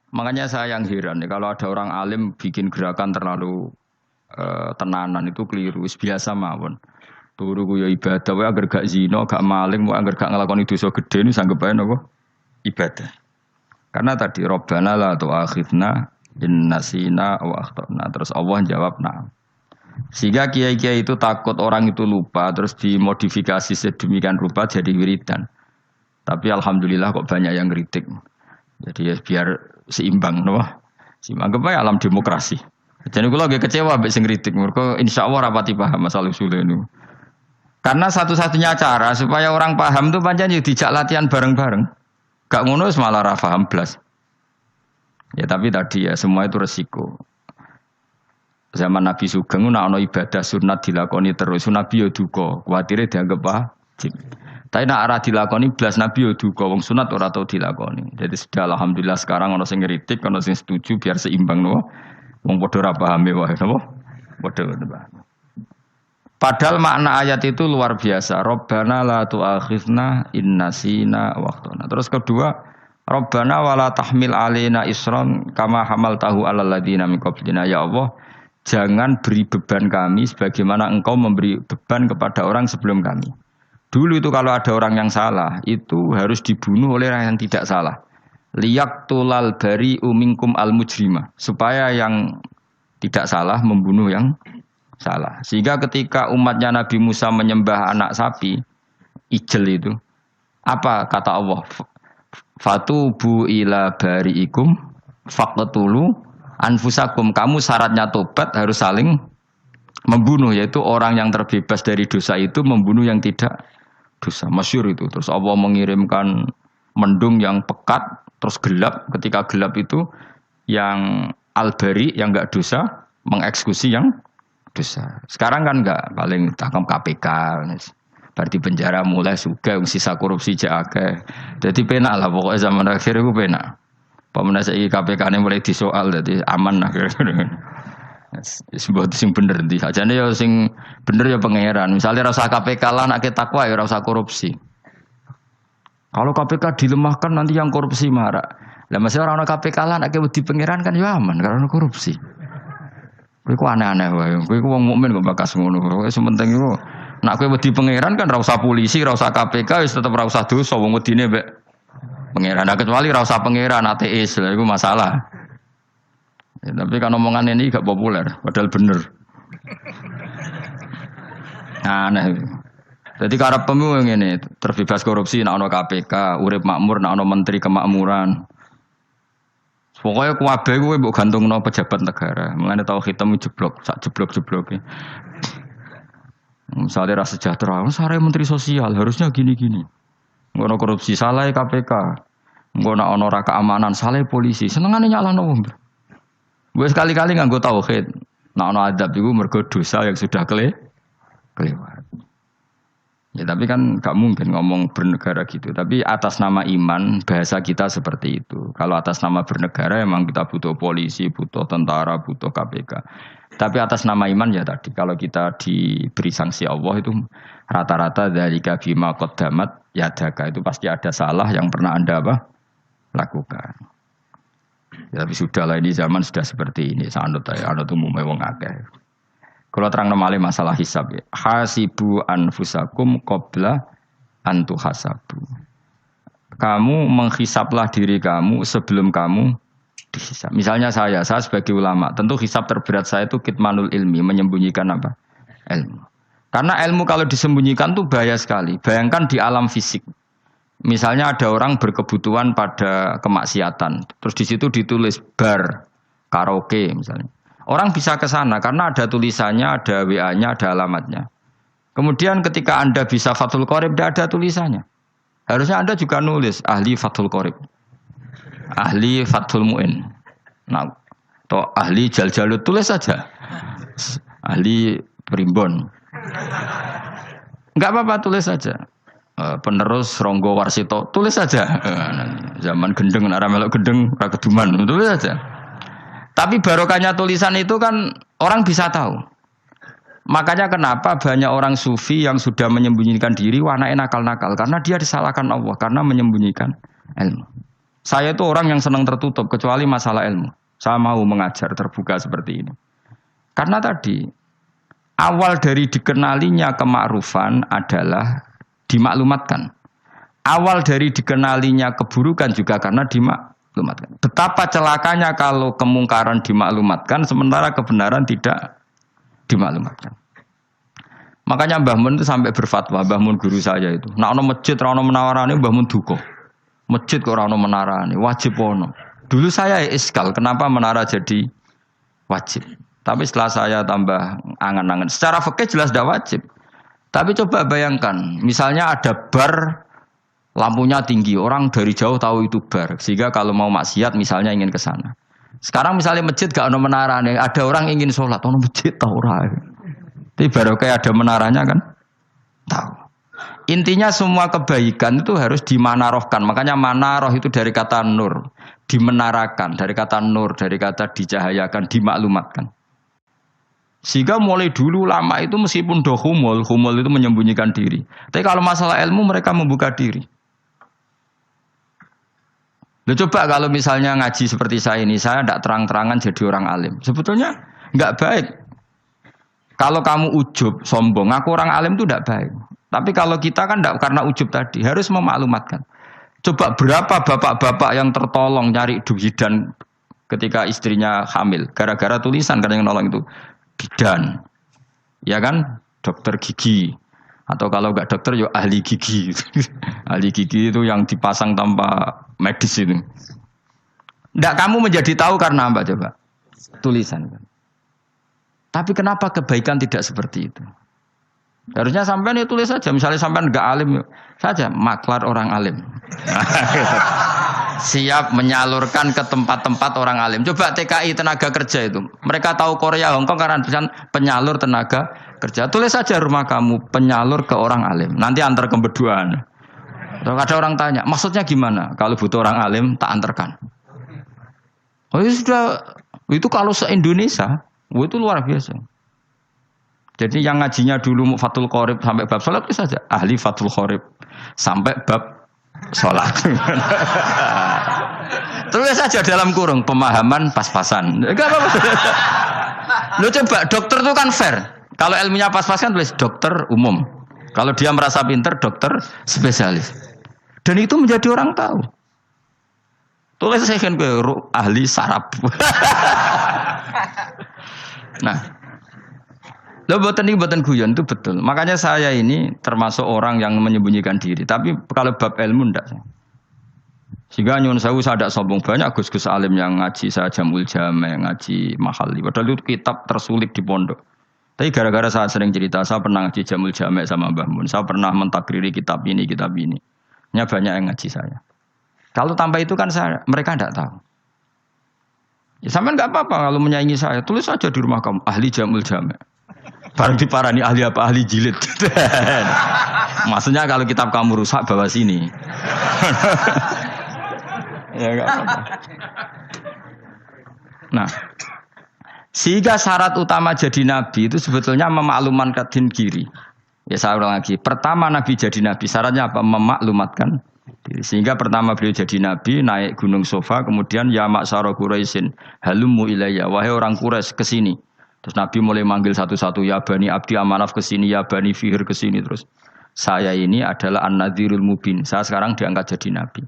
Makanya saya yang heran ya, kalau ada orang alim bikin gerakan terlalu tenanan itu keliru. Wis biasa mawon. Turu ku ya ibadah, wae agar gak zina, gak maling, wae agar gak nglakoni dosa gedhe ini sanggep ae napa? Ibadah. Karena tadi Rabbana la tu'akhidna in nasina wa akhtana. Terus Allah jawab nah. Sehingga kiai-kiai itu takut orang itu lupa terus dimodifikasi sedemikian rupa jadi wiridan. Tapi alhamdulillah kok banyak yang kritik. Jadi ya biar seimbang, no? Seimbang apa alam demokrasi. Jadi gue lagi kecewa ambek sing kritik. Mereka insya Allah rapati paham masalah usul ini. Karena satu-satunya cara supaya orang paham tuh pancen yo dijak latihan bareng-bareng. Gak ngono malah ra paham blas. Ya tapi tadi ya semua itu resiko. Zaman Nabi Sugeng ana ibadah sunat dilakoni terus Nabi yo duka, kuwatire dianggap wajib. Tapi nak ora dilakoni blas Nabi yo duka, wong sunat ora tau dilakoni. Jadi sudah alhamdulillah sekarang ana sing ngritik, ana sing setuju biar seimbang no. Wong padha ora pahame wae napa? Padha paham. Padahal makna ayat itu luar biasa. Rabbana la tu'akhizna in nasina wa akhtana. Terus kedua, Rabbana wala tahmil alaina isran kama hamaltahu alal ladzina min qablina. Ya Allah, jangan beri beban kami sebagaimana Engkau memberi beban kepada orang sebelum kami. Dulu itu kalau ada orang yang salah, itu harus dibunuh oleh orang yang tidak salah. Liyaqtulal bari uminkum al mujrima. Supaya yang tidak salah membunuh yang salah. Sehingga ketika umatnya Nabi Musa menyembah anak sapi, ijel itu, apa kata Allah? Fatubu ila bari'ikum faqtulu anfusakum. Kamu syaratnya tobat harus saling membunuh, yaitu orang yang terbebas dari dosa itu membunuh yang tidak dosa. Masyhur itu. Terus Allah mengirimkan mendung yang pekat, terus gelap. Ketika gelap itu yang al-bari yang enggak dosa mengeksekusi yang dosa. Sekarang kan enggak, paling tangkap KPK. Berarti penjara mulai suka sisa korupsi jake. Jadi penak lah pokoknya zaman akhir itu penak. Pemenang saya KPK ini mulai disoal jadi aman lah. Sebuah sing bener di aja nih ya sing bener ya pangeran. Misalnya rasa KPK lah nak takwa ya rasa korupsi. Kalau KPK dilemahkan nanti yang korupsi marah. Lah masih orang KPK lah nak di pangeran kan ya aman karena korupsi. Kowe aneh-aneh wae. Kowe wong mukmin kok bakas ngono. Pokoke sementing iku nak kowe wedi pangeran kan ra usah polisi, ra usah KPK wis tetep ra usah dosa wong wedine mbek pangeran. Nah, kecuali ra usah pangeran ateis, lha iku masalah. Ya, tapi kan omongan ini gak populer, padahal bener. Aneh. Jadi karepmu ngene, terbebas korupsi nek ana KPK, urip makmur nek ana menteri kemakmuran. Pokoknya kuwabe kuwi mbok gantungno pejabat negara. Mulane tau hitam jeblok, sak jeblok-jebloke. Misalnya rasa sejahtera, sare menteri sosial harusnya gini-gini. Ngono korupsi salah KPK. Ngono ana ora keamanan salah polisi. Senengane nyalahno wong. Gue sekali-kali nganggo tauhid. Nek ana adab iku mergo dosa yang sudah kelewat. Ya tapi kan gak mungkin ngomong bernegara gitu. Tapi atas nama iman bahasa kita seperti itu. Kalau atas nama bernegara emang kita butuh polisi, butuh tentara, butuh KPK. Tapi atas nama iman ya tadi. Kalau kita diberi sanksi Allah itu rata-rata dari bima qaddamat yadaka itu pasti ada salah yang pernah Anda lakukan. Ya, tapi sudah lah ini zaman sudah seperti ini. Sanut ya, anut umumnya wong akeh. Kalau terang nomale masalah hisab ya. Hasibu anfusakum qabla antu hasabu. Kamu menghisaplah diri kamu sebelum kamu dihisab. Misalnya saya sebagai ulama, tentu hisab terberat saya itu kitmanul ilmi, menyembunyikan apa? Ilmu. Karena ilmu kalau disembunyikan tuh bahaya sekali. Bayangkan di alam fisik. Misalnya ada orang berkebutuhan pada kemaksiatan, terus di situ ditulis bar, karaoke misalnya. Orang bisa ke sana karena ada tulisannya, ada WA-nya, ada alamatnya. Kemudian ketika Anda bisa Fathul Qorib, tidak ada tulisannya. Harusnya Anda juga nulis ahli Fathul Qorib, ahli Fathul Mu'in, nah, atau ahli Jaljalut, tulis saja. Ahli Primbon. Enggak apa-apa, tulis saja. Penerus Ronggo Warsito, tulis saja. Zaman gendeng, arah melok gendeng, rakeduman, tulis saja. Tapi barokahnya tulisan itu kan orang bisa tahu. Makanya kenapa banyak orang sufi yang sudah menyembunyikan diri, wanake nakal-nakal. Karena dia disalahkan Allah, karena menyembunyikan ilmu. Saya itu orang yang senang tertutup kecuali masalah ilmu. Saya mau mengajar terbuka seperti ini. Karena tadi awal dari dikenalinya kemakrufan adalah dimaklumatkan. Awal dari dikenalinya keburukan juga karena dimaklumatkan. Betapa celakanya kalau kemungkaran dimaklumatkan sementara kebenaran tidak dimaklumatkan. Makanya Mbah Mun itu sampai berfatwa, Mbah Mun guru saya itu. Nah ono masjid, ono menawarane Mbah Mun duka. Masjid kok ono menarane, wajib ono. Dulu saya iskal, kenapa menara jadi wajib? Tapi setelah saya tambah angan-angan, secara fikih jelas tidak wajib. Tapi coba bayangkan, misalnya ada bar lampunya tinggi, orang dari jauh tahu itu bar, sehingga kalau mau maksiat misalnya ingin ke sana. Sekarang misalnya masjid gak ono menarane, ada orang ingin sholat, ono masjid tahu orang. Tapi baru kayak ada menaranya kan, tahu. Intinya semua kebaikan itu harus dimanarohkan. Makanya manaroh itu dari kata nur. Dimenarakan. Dari kata nur. Dari kata dicahayakan. Dimaklumatkan. Sehingga mulai dulu lama itu meskipun humul itu menyembunyikan diri. Tapi kalau masalah ilmu mereka membuka diri. Loh, coba kalau misalnya ngaji seperti saya ini. Saya tidak terang-terangan jadi orang alim. Sebetulnya nggak baik. Kalau kamu ujub, sombong. Aku orang alim itu tidak baik. Tapi kalau kita kan tidak karena ujub tadi harus memaklumatkan. Coba berapa bapak-bapak yang tertolong nyari bidan ketika istrinya hamil gara-gara tulisan karena yang nolong itu bidan, ya kan dokter gigi atau kalau nggak dokter ya ahli gigi. Ahli gigi itu yang dipasang tanpa medis itu. Tidak kamu menjadi tahu karena apa coba tulisan. Tapi kenapa kebaikan tidak seperti itu? Harusnya sampean ya tulis saja. Misalnya sampean enggak alim saja, maklar orang alim. Siap menyalurkan ke tempat-tempat orang alim. Coba TKI tenaga kerja itu. Mereka tahu Korea, Hongkong karena penyalur tenaga kerja. Tulis saja rumah kamu penyalur ke orang alim. Nanti antar kebeduan. Kalau ada orang tanya, maksudnya gimana? Kalau butuh orang alim tak antarkan. Oh ya sudah. Itu kalau se-Indonesia, itu luar biasa. Jadi yang ngajinya dulu Fathul Qorib sampai bab sholat itu saja. Ahli Fathul Qorib sampai bab sholat. Tulis saja dalam kurung pemahaman pas-pasan. Enggak apa-apa. Lo coba dokter itu kan fair. Kalau ilmunya pas-pasan tulis dokter umum. Kalau dia merasa pinter dokter spesialis. Dan itu menjadi orang tahu. Tulis saya kan ahli saraf. Nah. Loh boten guyon itu betul. Makanya saya ini termasuk orang yang menyembunyikan diri. Tapi kalau bab ilmu enggak. Sehingga nyuwun sewu saya tidak sombong banyak gus-gus alim yang ngaji saya Jamul Jame, ngaji Mahali. Padahal itu kitab tersulit di pondok. Tapi gara-gara saya sering cerita, saya pernah ngaji Jamul Jame sama Mbah Mun. Saya pernah mentakriri kitab ini. Nya banyak yang ngaji saya. Kalau tanpa itu kan mereka tidak tahu. Ya sampean enggak apa-apa kalau menyaingi saya. Tulis saja di rumah kamu ahli Jamul Jame. Barang diparani ahli apa? Ahli jilid. Maksudnya kalau kitab kamu rusak bawa sini. Ya enggak apa-apa. Nah, sehingga syarat utama jadi nabi itu sebetulnya memaklumatkan diri. Ya saya ulang lagi. Pertama nabi jadi nabi syaratnya apa? Memaklumatkan diri. Sehingga pertama beliau jadi nabi naik gunung Sofa, kemudian ya maksara Quraisyin halummu ilayya, wahai orang Quraisy ke sini. Terus Nabi mulai manggil satu-satu, ya Bani Abdi Amanaf ke sini, ya Bani Fihir ke sini. Terus saya ini adalah An-Nadhirul Mubin. Saya sekarang diangkat jadi Nabi.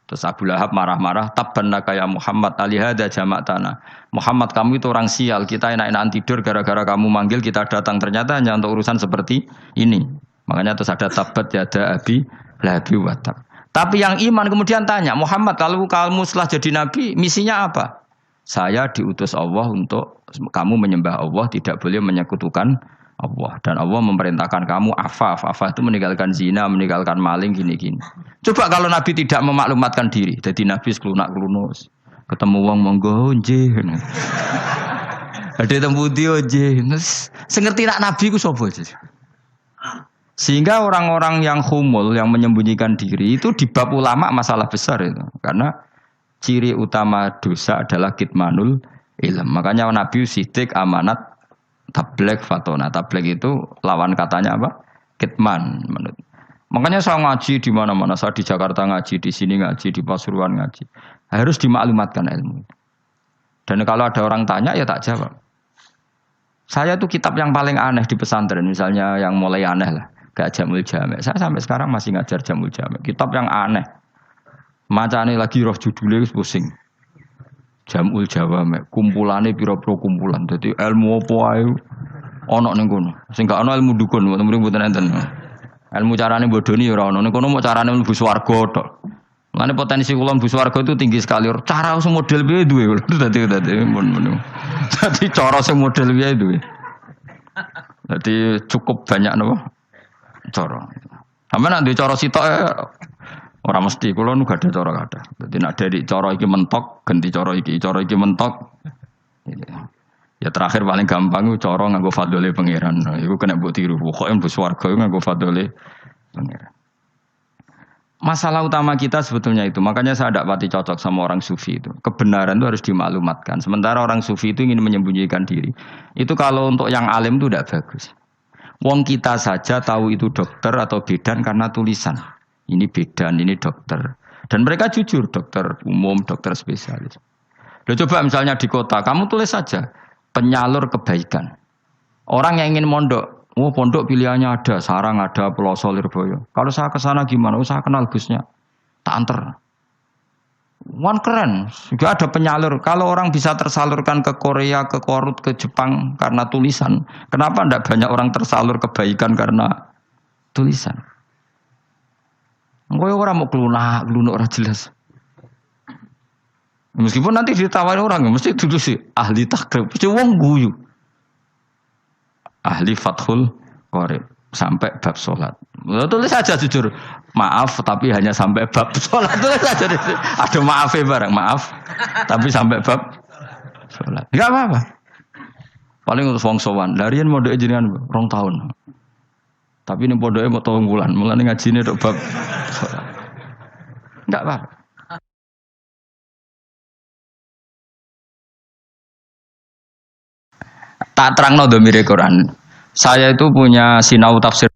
Terus Abu Lahab marah-marah, tabban laka ya Muhammad alihada jama'tana. Muhammad kamu itu orang sial, kita enak-enakan tidur gara-gara kamu manggil kita datang. Ternyata hanya untuk urusan seperti ini. Makanya terus ada tabat yada Abi Lahabi watab. Tapi yang iman kemudian tanya, Muhammad kalau kamu setelah jadi Nabi, misinya apa? Saya diutus Allah untuk kamu menyembah Allah, tidak boleh menyekutukan Allah. Dan Allah memerintahkan kamu afaf. Afaf itu meninggalkan zina, meninggalkan maling, gini-gini. Coba kalau Nabi tidak memaklumatkan diri. Jadi Nabi seklunak-klunus. Ketemu wong monggo nggih. Ada temu dia nggih. Sengerti nak Nabi ku sapa? Sehingga orang-orang yang humul, yang menyembunyikan diri itu di bab ulama masalah besar itu. Karena ciri utama dosa adalah kitmanul ilm. Makanya Nabi sidik amanat tablek fatona. Tablek itu lawan katanya apa? Kitman. Makanya saya ngaji di mana-mana, saya di Jakarta ngaji, di sini ngaji, di Pasuruan ngaji. Harus dimaklumatkan ilmu. Dan kalau ada orang tanya ya tak jawab. Saya tuh kitab yang paling aneh di pesantren, misalnya yang mulai aneh lah, gak Jamul Jamek. Saya sampai sekarang masih ngajar Jamul Jamek. Kitab yang aneh. Macane lagi roh judulnya pusing. Jamul Jamek, kumpulannya piro-piro kumpulan. Jadi ilmu apa ae ono ning kono. Sing gak ono ilmu dukun, mboten enten. Ilmu carane bodoni ya ora ono. Ning kono mau carane mlebu swarga tok. Mane potensi kula mlebu swarga itu tinggi sekali. Cara sing model piye duwe. Dadi mun. Dadi cara sing model piye duwe. Dadi cukup banyak napa? Cara. Sampe nek duwe cara sitok ora mesti kula nu gak ada cara kathah. Dadi nek dari cara iki mentok, ganti cara iki mentok. Ya terakhir paling gampang itu cara nganggo fadhole pangeran. Iku kena mbok tiru. Pokoke mlebu swarga nganggo fadhole pangeran. Masalah utama kita sebetulnya itu. Makanya saya tidak pati cocok sama orang sufi itu. Kebenaran itu harus dimaklumatkan. Sementara orang sufi itu ingin menyembunyikan diri. Itu kalau untuk yang alim itu tidak bagus. Wong kita saja tahu itu dokter atau bidan karena tulisan. Ini bidan, ini dokter. Dan mereka jujur, dokter umum, dokter spesialis. Loh, coba misalnya di kota, kamu tulis saja penyalur kebaikan. Orang yang ingin mondok, pondok pilihannya ada, Sarang ada, Peloso, Lirboyo. Kalau saya ke sana gimana? Saya kenal Gusnya, tak anter. Wan keren, juga ada penyalur. Kalau orang bisa tersalurkan ke Korea, ke Korut, ke Jepang karena tulisan, kenapa tidak banyak orang tersalur kebaikan karena tulisan? Gue orang mau kelunuk orang jelas. Meskipun nanti ditawarin orang, mesti dulu sih ahli takrib, mesti wong guyu. Ahli Fathul Qorib sampai bab sholat. Tulis saja jujur, maaf tapi hanya sampai bab sholat. Tulis saja, ada maafnya bareng, maaf tapi sampai bab sholat. Enggak apa-apa. Paling untuk wong sowan. Larian mau doa jenengan 2 tahun. Tapi ini pondoknya mau 3 bulan. Mulane ngajine tok bab sholat. Enggak apa-apa. Tak terangno dhamire Quran. Saya itu punya sinau tafsir